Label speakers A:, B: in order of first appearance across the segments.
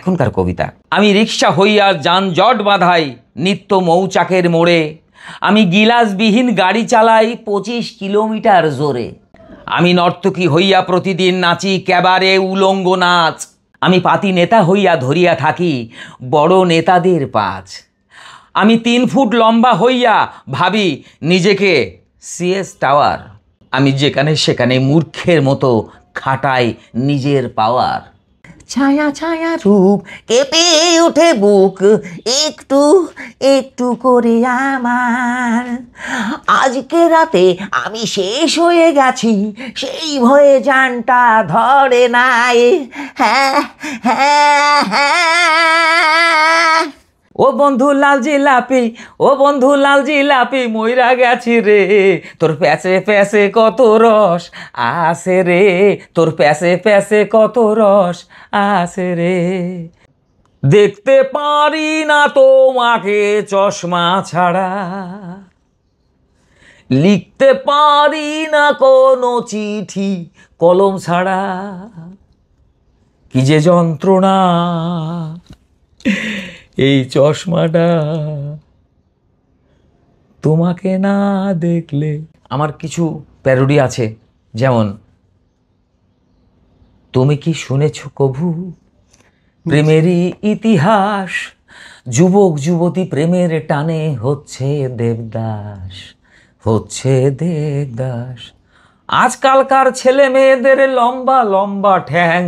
A: এখনকার কবিতা। আমি রিক্সা হইয়া যানজট বাঁধাই নিত্য মৌচাকের মোড়ে, আমি গিলাসবিহীন গাড়ি চালাই 25 কিলোমিটার জোরে। আমি নর্তকী হইয়া প্রতিদিন নাচি ক্যাবারে উলঙ্গ নাচ, আমি পাতি নেতা হইয়া ধরিয়া থাকি বড় নেতাদের পাঁচ। আমি 3 ফুট লম্বা হইয়া ভাবি নিজেকে সিএস টাওয়ার, আমি যেখানে সেখানে মূর্খের মতো খাটাই নিজের পাওয়ার। ছায়া ছায়া রূপ কেঁপে ওঠে বুক একটু একটু করে আমার, আজকে রাতে আমি শেষ হয়ে গেছি সেই ভয়ে জানটা ধরে নাই। হ্যাঁ হ্যাঁ হ্যাঁ, ও বন্ধু লাল জিলাপি, ও বন্ধু লাল জিলাপি মইরা গেছি রে, তোর প্যাসে প্যাসে কত রস আসে রে, তোর প্যাসে প্যাসে কত রস আসে রে। দেখতে পারি না তোমাকে চশমা ছাড়া, লিখতে পারি না কোনো চিঠি কলম ছাড়া, কি যে যন্ত্রণা এই চশমাটা তোমাকে না দেখলে। আমার কিছু প্যারোডি আছে, যেমন তুমি কি শুনেছ কভু প্রেমেরই ইতিহাস, যুবক যুবতী প্রেমের টানে হচ্ছে দেবদাস, হচ্ছে দেবদাস। আজকালকার ছেলে মেয়েদের লম্বা লম্বা ঠ্যাং,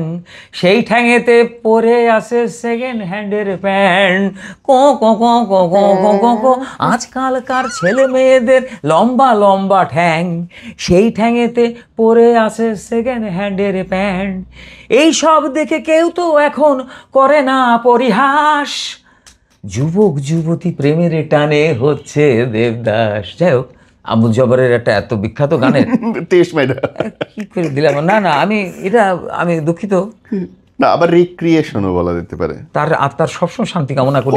A: সেই ঠ্যাঙেতে পরে আসে সেকেন্ড হ্যান্ডের প্যান্ট। কো কো কো কো কো কো কো কো, আজকালকার ছেলে মেয়েদের লম্বা লম্বা ঠ্যাং, সেই ঠ্যাঙেতে পরে আসে সেকেন্ড হ্যান্ডের প্যান্ট। এই সব দেখে কেউ তো এখন করে না পরিহাস, যুবক যুবতী প্রেমের টানে হচ্ছে দেবদাস। যাই হোক, আবুল জবরের একটা এত বিখ্যাত গানের কি করে দিলাম। না না, আমি দুঃখিত
B: না, আবার রিক্রিয়েশনও বলা যেতে পারে।
A: তার আত্মার সবসময় শান্তি কামনা করি।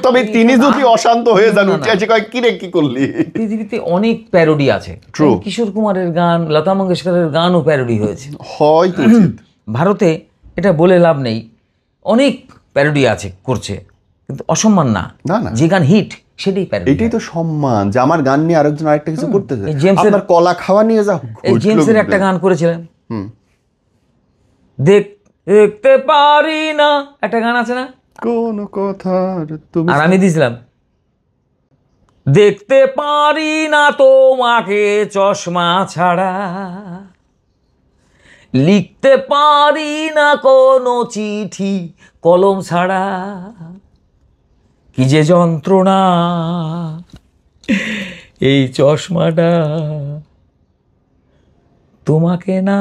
A: তবে
B: তিনি যদি অশান্ত হয়ে যান, কি করলি।
A: পৃথিবীতে অনেক প্যারোডি আছে, কিশোর কুমারের গান, লতা মঙ্গেশকরের গানও প্যারোডি হয়েছে।
B: হয়তো
A: ভারতে এটা বলে লাভ নেই, অনেক প্যারোডি আছে করছে, কিন্তু অসম্মান না। যে গান হিট সেটাই প্যারোডি।
B: এটাই তো সম্মান যে আমার গান নিয়ে আরেকজন আরেকটা কিছু করতেছে। আপনার কলা খাওয়া নিয়ে যাও।
A: এই জেমসের একটা গান করেছিলেন, দেখতে পারি না, একটা গান আছে না,
B: কোন কথা তুমি,
A: আর আমি দিয়েছিলাম দেখতে পারি না তোমাকে চশমা ছাড়া, লিখতে পারি না কোনো চিঠি কলম ছাড়া, কি যে যন্ত্রণা এই চশমাটা তোমাকে না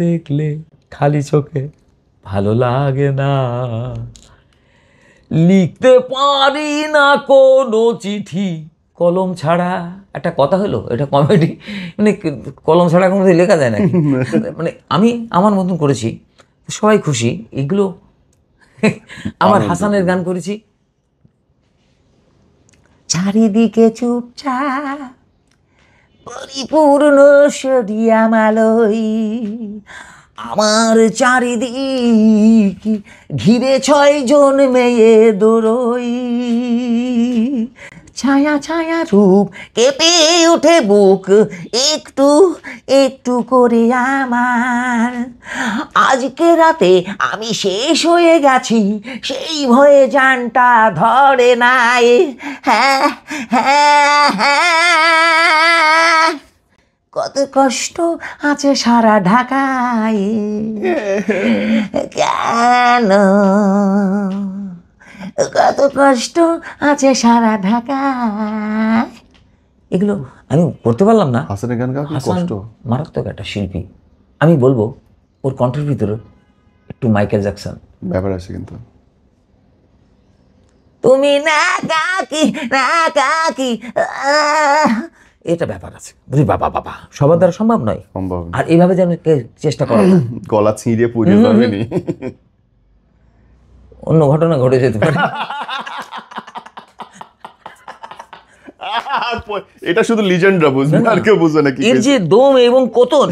A: দেখলে খালি চোখে ভালো লাগে না, লিখতে পারি না কোনো চিঠি কলম ছাড়া। একটা কথা হলো, এটা কমেডি, মানে কলম ছাড়া কোনো লেখা যায় না, মানে আমি আমার মতন করেছি, সবাই খুশি। এগুলো আমার হাসানের গান করেছি, চারিদিকে চুপচাপ পরিপূর্ণ সরিয়ামালয়, আমার চারিদিক ঘিরে 6 জন মেয়ে দোরই, ছায়া ছায়া রূপ কেঁপে ওঠে বুক একটু একটু করে আমার, আজকে রাতে আমি শেষ হয়ে গেছি সেই ভয়ে জানটা ধরে নাই। হ্যাঁ হ্যাঁ হ্যাঁ, কত কষ্ট আছে সারা ঢাকায়, কেন কত কষ্ট আছে সারা ঢাকায়। এগুলো আমি করতে পারলাম না।
B: হাসানের গান গাওয়া কষ্ট,
A: মারাত্মক একটা শিল্পী। আমি বলবো ওর কণ্ঠের ভিতরে একটু মাইকেল জ্যাকসন
B: ব্যাপার আছে, কিন্তু
A: তুমি না কাকি না কাকি এটা ব্যাপার আছে, বুঝি। বাবা বাবা সবার দ্বারা সম্ভব নয়, আর এইভাবে যেন চেষ্টা করো,
B: গলা ছিঁড়ে পুড়ে যাবে নি,
A: অন্য ঘটনা ঘটে যেতে পারে।
B: এটা শুধু লিজেন্ডরা বুঝবে, আর কেউ বুঝবে না কি
A: এর যে দম এবং কোতন,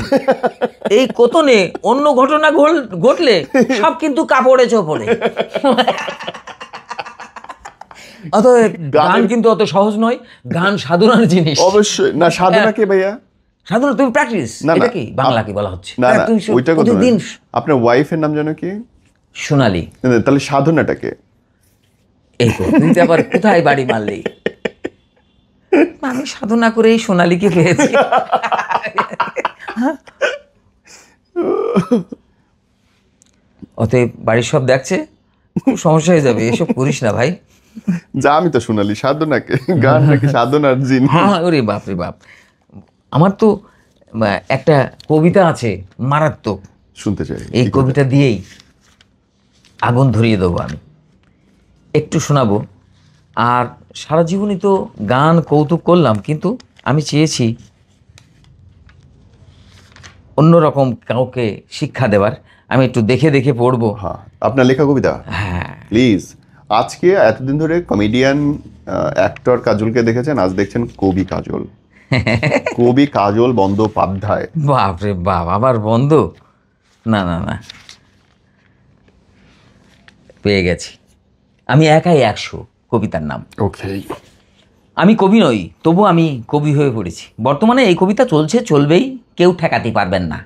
A: এই কোতনে অন্য ঘটনা ঘটলে সব কিন্তু কাপড়ে চোপড়ে। অতএব গান কিন্তু অত সহজ নয়, গান সাধনার জিনিস।
B: অবশ্যই না, সাধনা কে ভাইয়া?
A: সাধনা তুমি প্র্যাকটিস, এটা কি বাংলা কি বলা হচ্ছে?
B: না না, ওইটা কথা না। আপনার ওয়াইফের নাম জানো কি?
A: সোনালী।
B: তাহলে সাধনাটাকে?
A: এই তো তুই আবার কোথায় বাড়ি মারলি? আমি সাধনা করে এই সোনালীকে পেয়েছি। অতএব বাড়ির সব দেখছে, খুব সমস্যা হয়ে যাবে, এসব করিস না ভাই।
B: যা, আমি তো সোনালী, সাধনাকে, গান নাকি সাধনার জিনিস।
A: হ্যাঁ, ওরে বাপ রে বাপ। আমার তো একটা কবিতা আছে মারাত্মক,
B: শুনতে চাই।
A: এই কবিতা দিয়েই আগুন ধরিয়ে দেবো আমি, একটু শোনাবো। আর সারা জীবনই তো গান কৌতুক করলাম, কিন্তু আমি চেয়েছি অন্যরকম কাউকে শিক্ষা দেওয়ার। আমি একটু দেখে দেখে পড়বো।
B: হ্যাঁ, আপনার লেখা কবিতা?
A: হ্যাঁ
B: প্লিজ। আজকে এতদিন ধরে কমেডিয়ান অ্যাক্টর কাজলকে দেখেছেন, আজ দেখছেন কবি কাজল। কবি কাজল বন্দ্যোপাধ্যায়।
A: বাপ রে বাপ, আবার বন্ধ? না না না, পেয়ে গেছি। আমি একাই 100 কবিতার নাম।
B: ওকে।
A: আমি কবি নই, তবু আমি কবি হয়ে পড়েছি। বর্তমানে এই কবিতা চলছে, চলবেই, কেউ ঠেকাতে পারবেন না।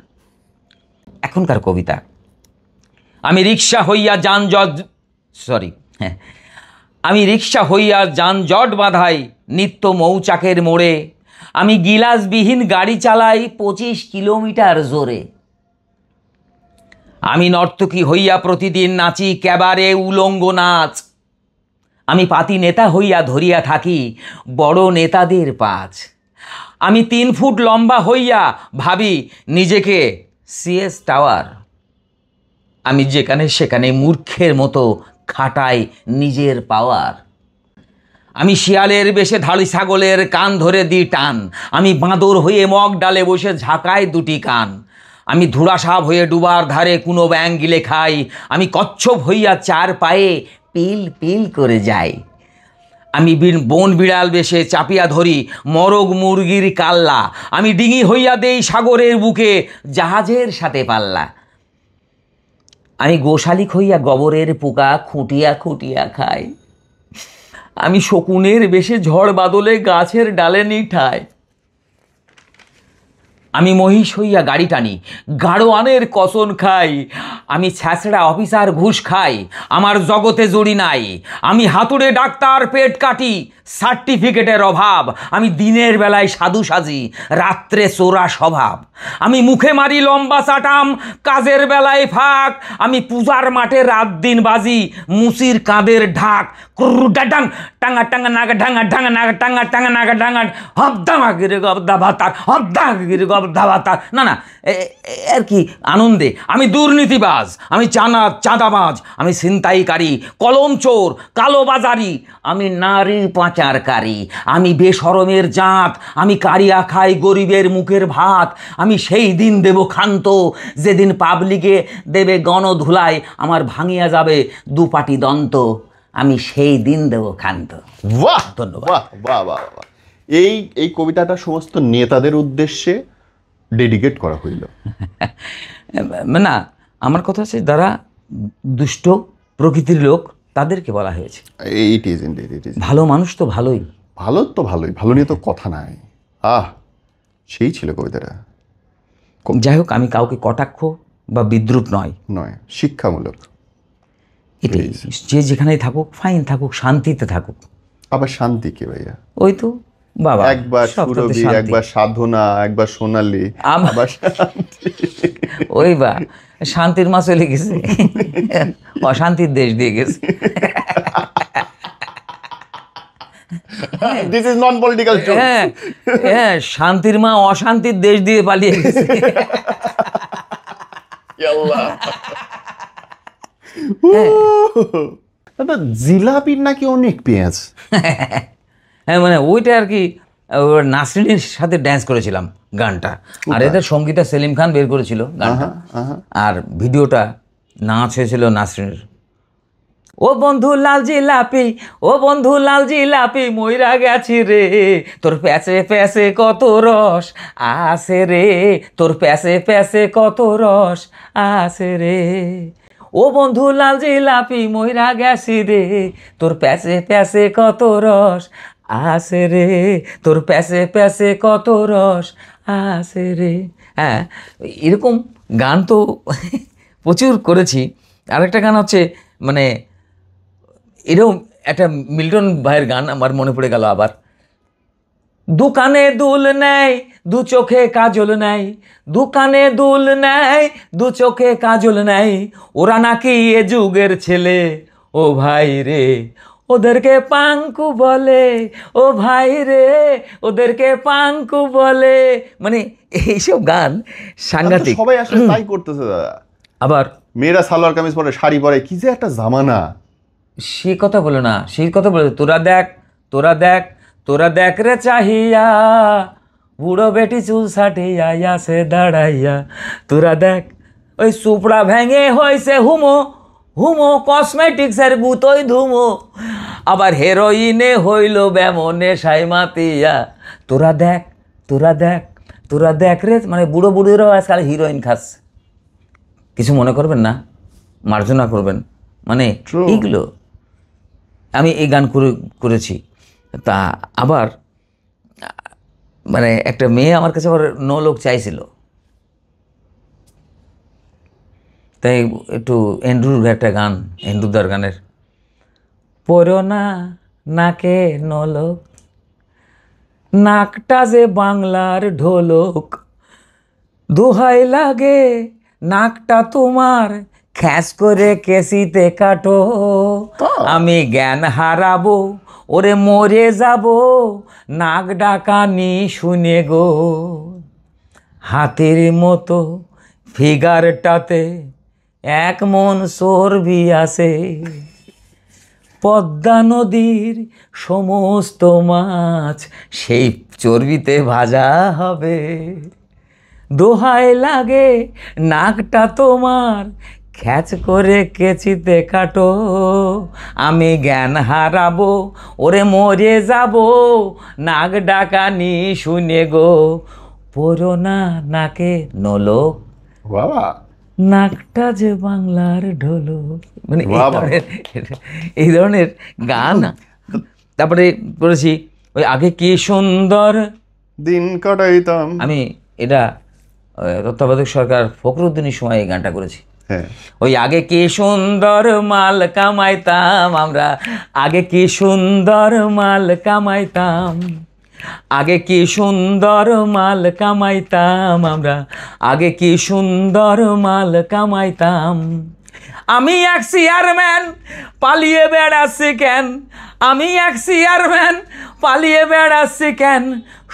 A: এখনকার কবিতা। আমি রিক্সা হইয়া আমি রিক্সা হইয়া যানজট বাঁধাই নিত্য মৌচাকের মোড়ে। আমি গিলাসবিহীন গাড়ি চালাই 25 কিলোমিটার জোরে। আমি নর্তকী হইয়া প্রতিদিন নাচি ক্যাবারে উলঙ্গ নাচ। আমি পাতি নেতা হইয়া ধরিয়া থাকি বড় নেতাদের পাঁচ। আমি 3 ফুট লম্বা হইয়া ভাবি নিজেকে সিএস টাওয়ার। আমি যেখানে সেখানে মূর্খের মতো খাটাই নিজের পাওয়ার। আমি শিয়ালের বেশে ধাড়ি ছাগলের কান ধরে দিই টান। আমি বাঁদর হয়ে মগ ডালে বসে ঝাঁকায় 2টি কান। আমি ধুড়া সাপ হয়ে ডুবার ধারে কোনো ব্যাঙ গিলে খাই। আমি কচ্ছপ হইয়া 4 পায়ে পিল পিল করে যাই। আমি বন বিড়াল বেশে চাপিয়া ধরি মরগ মুরগির কাল্লা। আমি ডিঙি হইয়া দেই সাগরের বুকে জাহাজের সাথে পাল্লা। আমি গোশালিক হইয়া গোবরের পোকা খুঁটিয়া খুঁটিয়া খাই। আমি শকুনের বেশে ঝড় বাদলে গাছের ডালে নিঠাই। আমি মহিষ হইয়া গাড়ি টানি গাড়োয়ানের কসন খাই। আমি ছ্যাঁচড়া অফিসার ঘুষ খাই, আমার জগতে জড়ি নাই। আমি হাতুড়ে ডাক্তার পেট কাটি, সার্টিফিকেটের অভাব। আমি দিনের বেলায় সাধু সাজি, রাত্রে চোরা স্বভাব। আমি মুখে মারি লম্বা চাটাম, কাজের বেলায় ফাঁক। আমি পূজার মাঠে রাত দিন বাজি, মুসির কাঁধের ঢাক। ডাং টাঙ্গা টাঙ্গা নাগা ঢাঙ্গা ঢাঙ্গা নাগা টাঙ্গা টাঙ্গা নাগা ঢাঙ্গা হবদামা গিরে গবদা ভাতার হবদা গিরে গবদা ভাতার। না না, আর কি আনন্দে। আমি দুর্নীতিবাজ, আমি চাঁদাবাজ, আমি ছিনতাইকারী, কলম চোর, কালোবাজারি। আমি নারী পাচারকারী, আমি বেশরমের জাত। আমি কারিয়া খাই গরিবের মুখের ভাত। আমি সেই দিন দেব ক্ষান্ত, যেদিন পাবলিকে দেবে গণধুলায় আমার ভাঙিয়া যাবে 2 পাটি দন্ত। আমি সেই দিন দেব ক্ষান্ত।
B: বাহ,
A: ধন্যবাদ।
B: বাহ বাহ বাহ বাহ। এই কবিতাটা সমস্ত নেতাদের উদ্দেশ্যে ডেডিকেট করা হইল।
A: না, আমার কথা হচ্ছে যারা দুষ্ট প্রকৃতির লোক তাদেরকে বলা হয়েছে।
B: It is indeed, it is.
A: ভালো মানুষ তো ভালোই।
B: ভালো তো ভালোই, ভালো নিয়ে তো কথা নাই। সেই ছিল কবিতাটা।
A: যাই হোক, আমি কাউকে কটাক্ষ বা বিদ্রুপ নয়,
B: শিক্ষামূলক।
A: এটাই। যে যেখানেই থাকুক, ফাইন থাকুক, শান্তিতে থাকুক।
B: আবার শান্তি কি ভাইয়া?
A: ওই তো বাবা,
B: একবার সুরভি, একবার সাধনা, একবার সোনালী, আবার শান্তি।
A: ওই বা শান্তির মা চলে গেছে, অশান্তির দেশ দিয়ে গেছে।
B: This is non political joke.
A: হ্যাঁ, শান্তির মা অশান্তির দেশ দিয়ে পালিয়ে গেছে।
B: দাদা, জিলাপির নাকি অনেক পেঁয়াজ।
A: হ্যাঁ, মানে ওইটা আর কি, নাসরিনের সাথে ড্যান্স করেছিলাম গানটা। আর এদের সঙ্গীতা সেলিম খান বের করেছিল গানটা, আর ভিডিওটা নাচ হয়েছিল নাসরিনের। ও বন্ধু লাল জিলাপি, ও বন্ধু লাল জিলাপি, মইরা গেছি রে, তোর প্যাসে প্যাসে কত রস আসে রে, তোর প্যাসে প্যাসে কত রস আসে রে। ও বন্ধু লাল জিলাপি, মইরা গেছি রে, তোর প্যাসে প্যাসে কত রস আসে রে, তোর প্যাসে প্যাসে কত রস আসে রে। হ্যাঁ, এরকম গান তো প্রচুর করেছি। আরেকটা গান হচ্ছে মানে এরকম একটা মিল্টন ভাইয়ের গান আমার মনে পড়ে গেল আবার। দোকানে দুল নেয় দু চোখে কাজল নাই, দোকানে দুল নেয় দু চোখে কাজল নাই, ওরা নাকি এ যুগের ছেলে ও ভাই রে, ওদেরকে পাঙ্কু বলে ও ভাই রে, ওদেরকে পাঙ্কু বলে। মানে এইসব গান সাংঘাতিক।
B: সবাই আসলে তাই করতেছে দাদা।
A: আবার
B: মেয়েরা সালোয়ার কামিজ পরে, শাড়ি পরে, কি যে একটা জামানা।
A: সে কথা বলে না, সেই কথা বলে, তোরা দেখ তোরা দেখ তোরা দেখ রে চাহিয়া, বুড়ো বেটি চুল সাটিয়া সে দাঁড়াইয়া, তোরা দেখ ওই সুপড়া ভেঙে হয়েছে হুমো, হুমো কসমেটিক্সের গুতোই ধুমো, আবার হেরোইনে হইল ব্যামনে সাইমাতিয়া, তোরা দেখ তোরা দেখ তোরা দেখ রে। মানে বুড়ো বুড়িরাও আজকাল হিরোইন খাচ্ছে, কিছু মনে করবেন না, মার্জনা করবেন। মানে এইগুলো আমি এই গান করেছি। তা আবার মানে একটা মেয়ে আমার কাছে আবার নো লোক চাইছিল, তাই একটু এন্ড্রুর একটা গান, এন্ড্রুদার গানের, পড়ো না নাকে নলোক, নাকটা যে বাংলার ঢোলক, দোহাই লাগে নাকটা তোমার, খ্যাস করে কেসিতে কাটো, আমি জ্ঞান হারাবো ওরে মরে যাব, নাক ডাকানি শুনে গো, হাতের মতো ফিগারটাতে এক মন চর্বি আছে, পদ্মা নদীর সমস্ত মাছ সেই চর্বিতে ভাজা হবে, দোহাই লাগে নাকটা তোমার, খ্যাচ করে কেচিতে কাটো, আমি জ্ঞান হারাবো ওরে মরে যাব, নাক ডাকানি শুনে গো, পড়ো না নাকে নলোক,
B: বাবা
A: নাকটা যে বাংলার ঢোলক। মানে এই ধরনের গান। তারপরে করেছি ওই আগে কি সুন্দর
B: দিন কাটাইতাম,
A: আমি এটা তত্ত্বাবধায়ক সরকার ফখরুদ্দিনের সময় এই গানটা করেছি।
B: হ্যাঁ,
A: ওই আগে কি সুন্দর মাল কামাইতাম আমরা, আগে কি সুন্দর মাল কামাইতাম, আগে কি সুন্দর মাল কামাইতাম আমরা, আগে কি সুন্দর মাল কামাইতাম, আমি এক চেয়ারম্যান পালিয়ে বেড়াচ্ছি কেন, আমি এক চেয়ারম্যান পালিয়ে বেড়াচ্ছি কেন,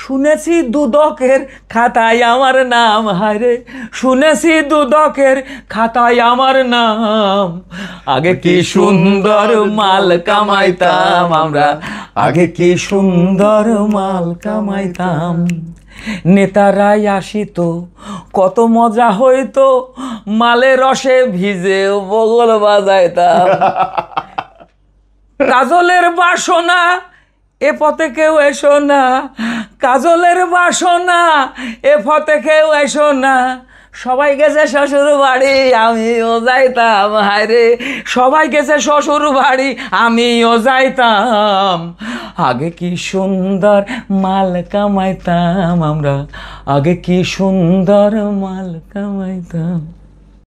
A: শুনেছি দুদকের খাতায় আমার নাম, হায়রে শুনেছি দুদকের খাতায় আমার নাম, আগে কি সুন্দর মাল কামাইতাম আমরা, আগে কি সুন্দর মাল কামাইতাম, নেতারাই আসিত কত মজা হইতো, মালের রসে ভিজে বগল বাজাইতাম, কাজলের বাসনা এ পথে কেউ এসো না, কাজলের বাসনা এ পথে কেউ এসো না, সবাই গেছে শ্বশুর বাড়ি আমিও যাইতাম, হায়রে সবাই গেছে শ্বশুর বাড়ি আমিও যাইতাম, আগে কি সুন্দর মাল কামাইতাম আমরা, আগে কি সুন্দর মাল কামাইতাম।